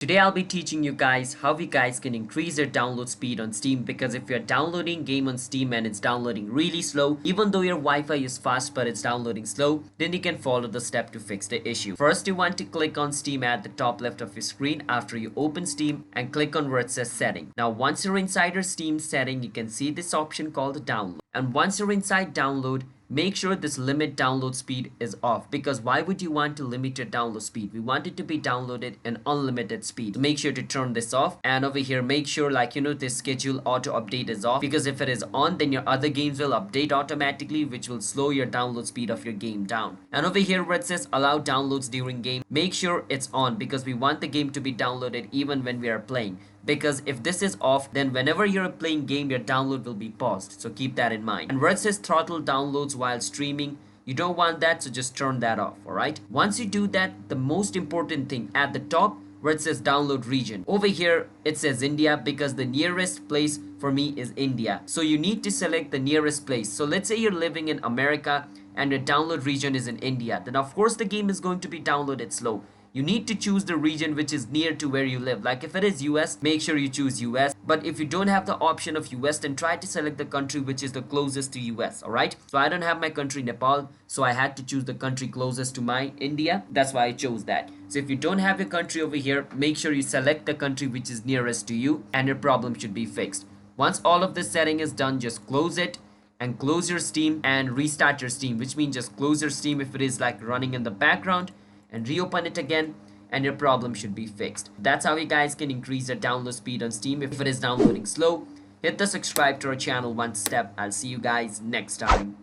Today I'll be teaching you guys how you guys can increase your download speed on Steam, because if you're downloading game on Steam and it's downloading really slow, even though your Wi-Fi is fast but it's downloading slow, then you can follow the step to fix the issue. First, you want to click on Steam at the top left of your screen after you open Steam and click on where it says setting. Now once you're inside your Steam setting, you can see this option called download. And once you're inside download, make sure this limit download speed is off, because why would you want to limit your download speed? We want it to be downloaded in unlimited speed. So make sure to turn this off, and over here make sure this schedule auto update is off, because if it is on, then your other games will update automatically, which will slow your download speed of your game down. And over here where it says allow downloads during game, make sure it's on, because we want the game to be downloaded even when we are playing. Because if this is off, then whenever you're playing game, your download will be paused. So keep that in mind. And where it says throttle downloads while streaming, you don't want that, so just turn that off. Alright, once you do that, the most important thing at the top where it says download region, over here it says India, because the nearest place for me is India. So you need to select the nearest place. So let's say you're living in America and your download region is in India, then of course the game is going to be downloaded slow. You need to choose the region which is near to where you live. Like if it is US, make sure you choose US. But if you don't have the option of US, then try to select the country which is the closest to US. Alright, so I don't have my country Nepal, so I had to choose the country closest to my India. That's why I chose that. So if you don't have your country over here, make sure you select the country which is nearest to you, and your problem should be fixed. Once all of this setting is done, just close it and close your Steam and restart your Steam, which means just close your Steam if it is like running in the background, and reopen it again, and your problem should be fixed. That's how you guys can increase your download speed on Steam if it is downloading slow. Hit the subscribe to our channel one step. I'll see you guys next time.